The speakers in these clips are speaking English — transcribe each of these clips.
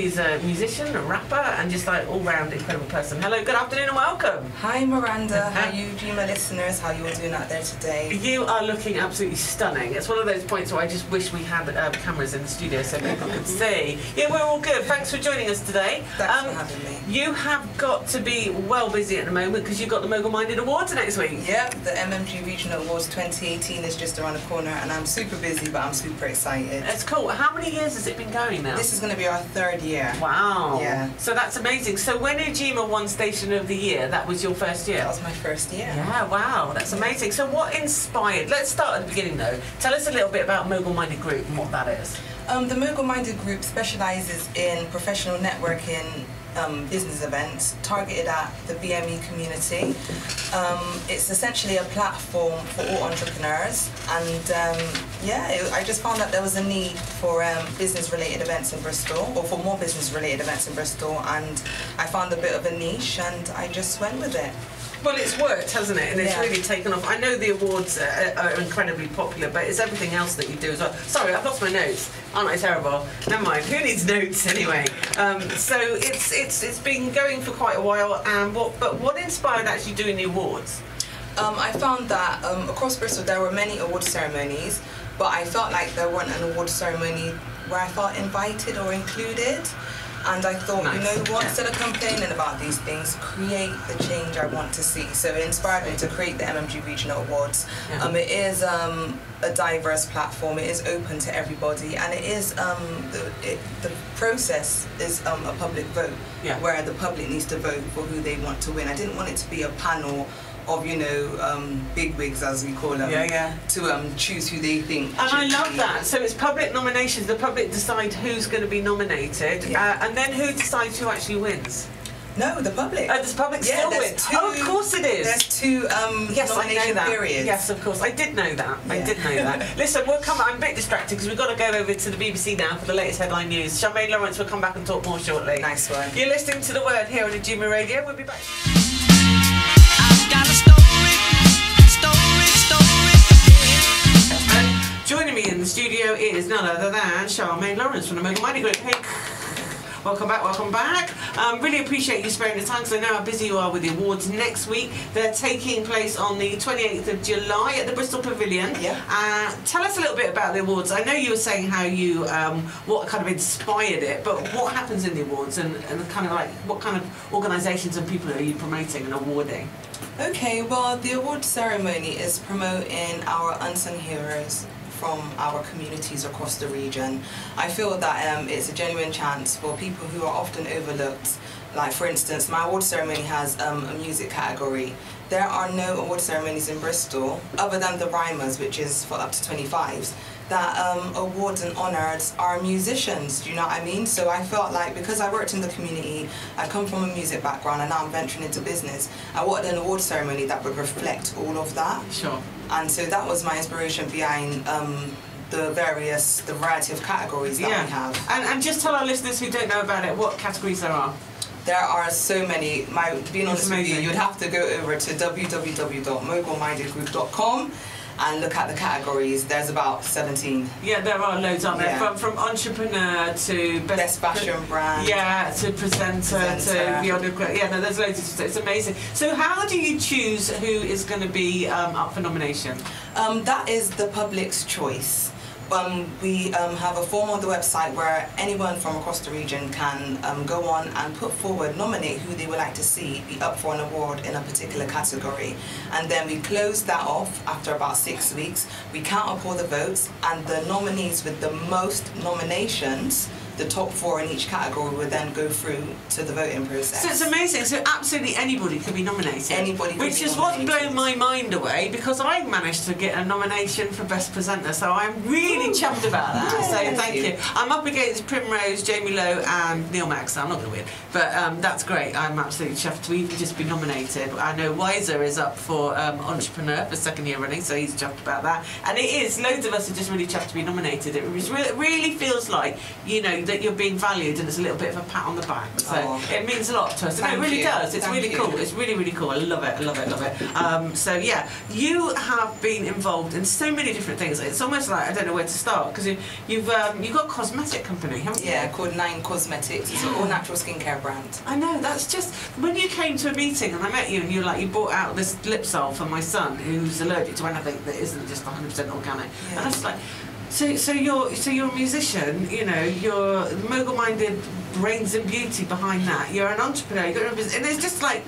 She's a musician, a rapper, and just like all-round incredible person. Hello, good afternoon and welcome. Hi Miranda, how are you Ujima listeners? How are you all doing out there today? You are looking absolutely stunning. It's one of those points where I just wish we had cameras in the studio so people could see. Yeah, we're all good. Thanks for joining us today. Thanks for having me. You have got to be well busy at the moment because you've got the Mogul Minded Awards next week. Yeah, the MMG Regional Awards 2018 is just around the corner and I'm super busy but I'm super excited. That's cool. How many years has it been going now? This is going to be our 3rd year. Wow. Yeah. So that's amazing. So when Ujima won Station of the Year, that was your first year? That was my first year. Yeah, wow, that's amazing. So what inspired, let's start at the beginning though. Tell us a little bit about Mogul Minded Group and what that is. The Mogul Minded Group specialises in professional networking business events targeted at the BME community. It's essentially a platform for all entrepreneurs, and I just found that there was a need for business-related events in Bristol, or for more business-related events in Bristol, and I found a bit of a niche, and I just went with it. Well, it's worked, hasn't it? And it's really taken off. I know the awards are incredibly popular, but it's everything else that you do as well. Sorry, I've lost my notes. Aren't I terrible? Never mind. Who needs notes anyway? So it's been going for quite a while. But what inspired actually doing the awards? I found that across Bristol there were many award ceremonies, but I felt like there wasn't an award ceremony where I felt invited or included. And I thought, you know what, instead of complaining about these things, create the change I want to see. So it inspired me to create the MMG Regional Awards. It is a diverse platform, it is open to everybody, and it is, the process is a public vote, where the public needs to vote for who they want to win. I didn't want it to be a panel of, you know, bigwigs, as we call them, to choose who they think. And I love that. So it's public nominations. The public decide who's going to be nominated, and then who decides who actually wins? No, the public. Oh, the public still wins. Oh, of course it is. There's 2 nomination periods. Yes, of course. I did know that. I did know that. Listen, we'll come. I'm a bit distracted because we've got to go over to the BBC now for the latest headline news. Charmaine Lawrence will come back and talk more shortly. Nice one. You're listening to The Word here on Ujima Radio. We'll be back. Joining me in the studio is none other than Charmaine Lawrence from the Mogul Minded Group. Hey, welcome back, welcome back. Really appreciate you sparing the time because I know how busy you are with the awards next week. They're taking place on the 28th of July at the Bristol Pavilion. Tell us a little bit about the awards. I know you were saying how you, what kind of inspired it, but what happens in the awards and kind of like, what kind of organisations and people are you promoting and awarding? Okay, well, the award ceremony is promoting our unsung heroes from our communities across the region. I feel that it's a genuine chance for people who are often overlooked. Like, for instance, my award ceremony has a music category. There are no award ceremonies in Bristol, other than the Rhymers, which is for up to 25s, that awards and honours are musicians, do you know what I mean? So I felt like, because I worked in the community, I come from a music background and now I'm venturing into business, I wanted an award ceremony that would reflect all of that. Sure. And so that was my inspiration behind the variety of categories that we have. And just tell our listeners who don't know about it what categories there are. There are so many. Being honest with you, you'd have to go over to www.mogulmindedgroup.com and look at the categories. There's about 17. Yeah, there are loads on there. From entrepreneur to best fashion brand. Yeah, to presenter. To beyond. Yeah, no, there's loads of stuff. It's amazing. So how do you choose who is going to be up for nomination? That is the public's choice. We have a form on the website where anyone from across the region can go on and put forward, nominate who they would like to see be up for an award in a particular category. And then we close that off after about 6 weeks. We count up all the votes, and the nominees with the most nominations, the top 4 in each category, would then go through to the voting process. So it's amazing. So absolutely anybody could be nominated. Anybody could be nominated. Which is what's blown my mind away, because I managed to get a nomination for Best Presenter, so I'm really chuffed about that. So thank you. I'm up against Primrose, Jamie Lowe and Neil Max. I'm not going to win, but that's great. I'm absolutely chuffed to even just be nominated. I know Yzer is up for Entrepreneur for 2nd year running, so he's chuffed about that. And it is, loads of us are just really chuffed to be nominated. It really feels like, you know, that you're being valued, and it's a little bit of a pat on the back. So it means a lot to us. And it really does. It's really cool. It's really, really cool. I love it. I love it. Love it. So yeah, you have been involved in so many different things. It's almost like I don't know where to start, because you've got a cosmetic company, haven't you? Yeah, called 9 Cosmetics. It's an all-natural skincare brand. I know. That's just when you came to a meeting and I met you, and you brought out this lip salve for my son who's allergic to anything that isn't just 100% organic, and I was like. So you're a musician, you know, you're Mogul Minded brains and beauty behind that. You're an entrepreneur, you've got a business, and there's just like,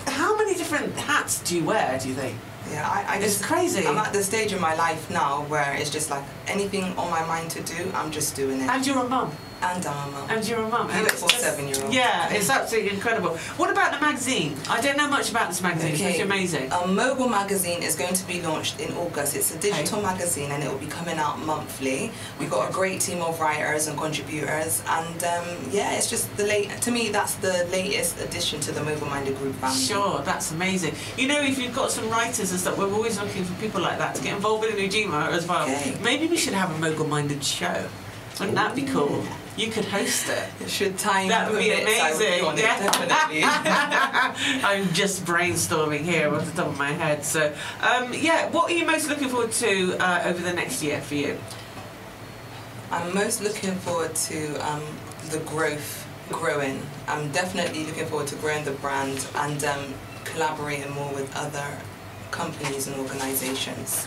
how many different hats do you wear, do you think? Yeah, it's crazy. I'm at the stage in my life now where it's just like anything on my mind to do, I'm just doing it. And you're a mum. And I'm a mum. And you're a mum. Beautiful 7-year-old. Yeah, it's absolutely incredible. What about the magazine? I don't know much about this magazine. Okay. It's amazing. Mogul magazine is going to be launched in August. It's a digital magazine, and it will be coming out monthly. We've got a great team of writers and contributors, and yeah, it's just to me, that's the latest addition to the Mogul Minded Group family. Sure, that's amazing. You know, if you've got some writers and stuff, we're always looking for people like that to get involved in Ujima as well. Okay. Maybe we should have a Mogul Minded show. Wouldn't that be cool? You could host it. Should time that would be amazing. Definitely. I'm just brainstorming here off the top of my head. So, yeah, what are you most looking forward to over the next year for you? I'm most looking forward to the growing. I'm definitely looking forward to growing the brand and collaborating more with other companies and organisations.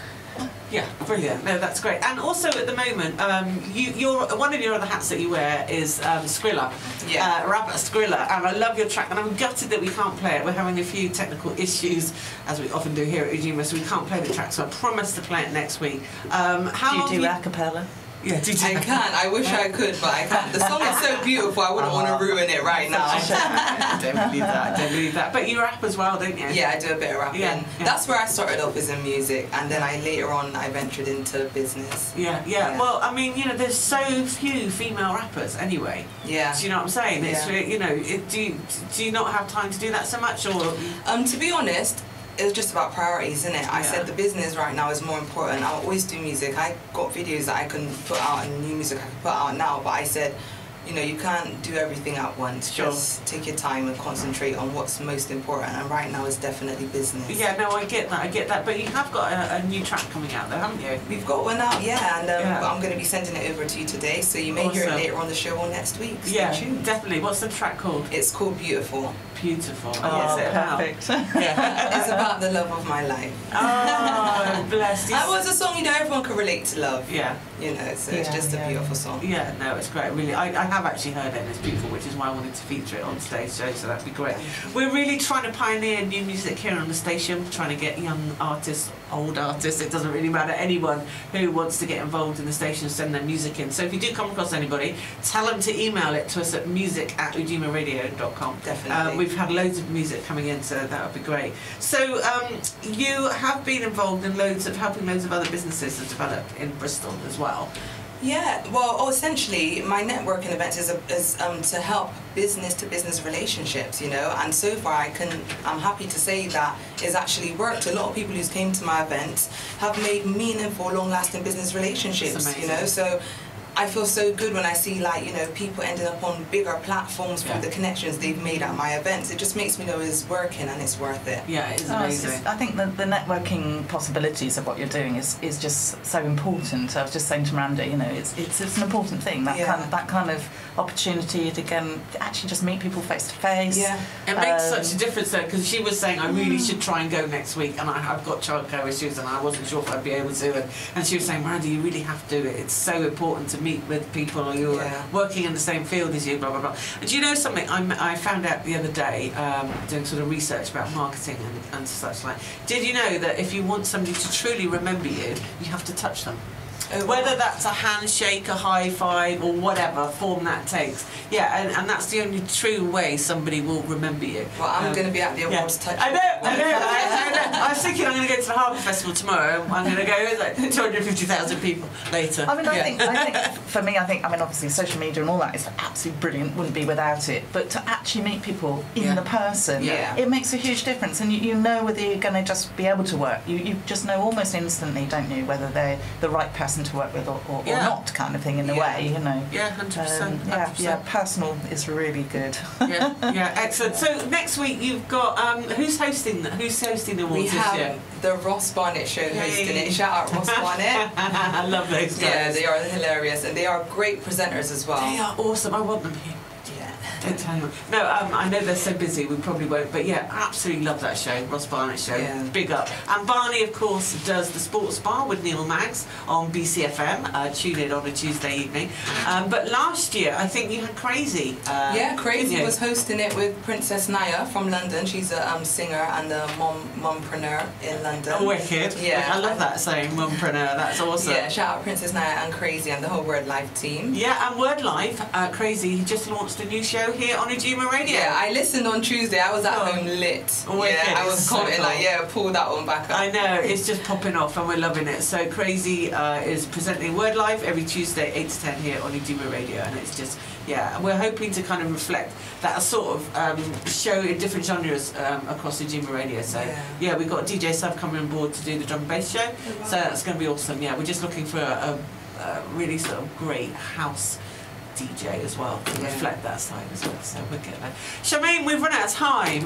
Yeah, brilliant. No, that's great. And also at the moment, you're one of your other hats that you wear is Skrilla, rapper Skrilla, and I love your track. And I'm gutted that we can't play it. We're having a few technical issues, as we often do here at Ujima, so we can't play the track. So I promise to play it next week. How do you do a cappella? Yeah, I can't. I wish I could, but I can't. The song is so beautiful, I wouldn't want to ruin it right now. Don't believe that. Don't believe that. But you rap as well, don't you? Yeah, I do a bit of rapping. Yeah. That's where I started off, is in music, and then later on I ventured into business. Yeah. Well, I mean, you know, there's so few female rappers anyway. Yeah. Do you know what I'm saying? It's you know, do you not have time to do that so much, or? To be honest, it was just about priorities, isn't it? I said the business right now is more important. I always do music. I got videos that I can put out and new music I can put out now, but I said, you know, you can't do everything at once. Sure. Just take your time and concentrate on what's most important, and right now is definitely business. Yeah, no, I get that. But you have got a new track coming out though, haven't you? We've got one out, and I'm going to be sending it over to you today, so you may hear it later on the show or next week. Stay tuned. Definitely. What's the track called? It's called Beautiful. Beautiful. Oh, perfect. It's about the love of my life. Oh, bless you. That was a song, you know, everyone can relate to love. Yeah. You know, so it's just a beautiful song. Yeah, no, it's great. Really, I have actually heard it, and it's beautiful, which is why I wanted to feature it on the stage show, so that'd be great. We're really trying to pioneer new music here on the station, trying to get young artists, old artists, it doesn't really matter, anyone who wants to get involved in the station, send their music in. So if you do come across anybody, tell them to email it to us at music@ujimaradio.com. Definitely. We've had loads of music coming in, so that would be great. So you have been involved in helping loads of other businesses to develop in Bristol as well. Yeah, well, essentially, my networking events is to help business-to-business relationships, you know, and so far I'm happy to say that it's actually worked. A lot of people who came to my events have made meaningful, long-lasting business relationships, you know, so I feel so good when I see, like, you know, people ending up on bigger platforms through the connections they've made at my events. It just makes me know it's working and it's worth it. Yeah, it's amazing. I think the networking possibilities of what you're doing is just so important. I was just saying to Miranda, you know, it's an important thing, that kind of opportunity to actually just meet people face to face. Yeah, it makes such a difference though, because she was saying I really should try and go next week, and I've got childcare issues and I wasn't sure if I'd be able to, and she was saying, Miranda, you really have to do it. It's so important to meet with people who are working in the same field as you, blah blah blah. And do you know something? I found out the other day, doing sort of research about marketing and such like. Did you know that if you want somebody to truly remember you, you have to touch them? Whether that's a handshake, a high five, or whatever form that takes. Yeah, and that's the only true way somebody will remember you. Well, I'm going to be at the awards touching. I know. I was thinking I'm going to go to the Harbour Festival tomorrow. I'm going to go with like 250,000 people later. I mean, I think for me, I mean, obviously social media and all that is absolutely brilliant, wouldn't be without it. But to actually meet people in the person, it makes a huge difference. And you know whether you're going to just be able to work. You just know almost instantly, don't you, whether they're the right person person to work with or not, kind of thing, in a way, you know. Yeah, 100%. Yeah, personal is really good. yeah, excellent. So next week you've got who's hosting the awards this year? We have the Ross Barnett show hosting it. Shout out Ross Barnett. I love those guys. Yeah, they are hilarious, and they are great presenters as well. They are awesome. I want them here. Don't tell anyone. No, I know they're so busy, we probably won't. But yeah, absolutely love that show, Ross Barnett show. Yeah. Big up. And Barney, of course, does the Sports Bar with Neil Maggs on BCFM. Tune in on a Tuesday evening. But last year, I think you had Crazy. Crazy was hosting it with Princess Naya from London. She's a singer and a mompreneur in London. Oh, wicked. Yeah. I love that saying, mompreneur. That's awesome. Yeah, shout out Princess Naya and Crazy and the whole Word Life team. Yeah, and Word Life, Crazy, he just launched a new show here on Ujima Radio. Yeah, I listened on Tuesday. I was at home lit. Wicked. I was commenting pull that one back up. I know, it's just popping off and we're loving it. So Crazy is presenting Word Live every Tuesday 8 to 10 here on Ujima Radio, and it's just, we're hoping to kind of reflect that sort of show in different genres across Ujima Radio. So we've got DJ Sub coming on board to do the drum and bass show. So that's going to be awesome. Yeah, we're just looking for a really sort of great house DJ as well to reflect that side as well, so we'll get there. Charmaine, we've run out of time.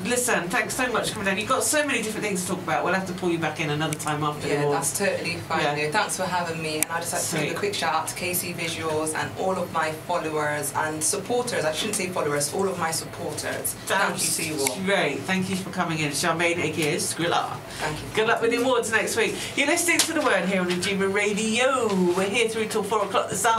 Listen, thanks so much for coming down. You've got so many different things to talk about. We'll have to pull you back in another time after the awards. That's totally fine. Thanks for having me, and I just like to give a quick shout out to KC Visuals and all of my followers and supporters. I shouldn't say followers, all of my supporters. Thank you to you all. Great, thank you for coming in. Charmaine, aka Skrilla. Thank you. Good luck with the awards next week. You're listening to The Word here on Ujima Radio. We're here through till 4 o'clock this afternoon.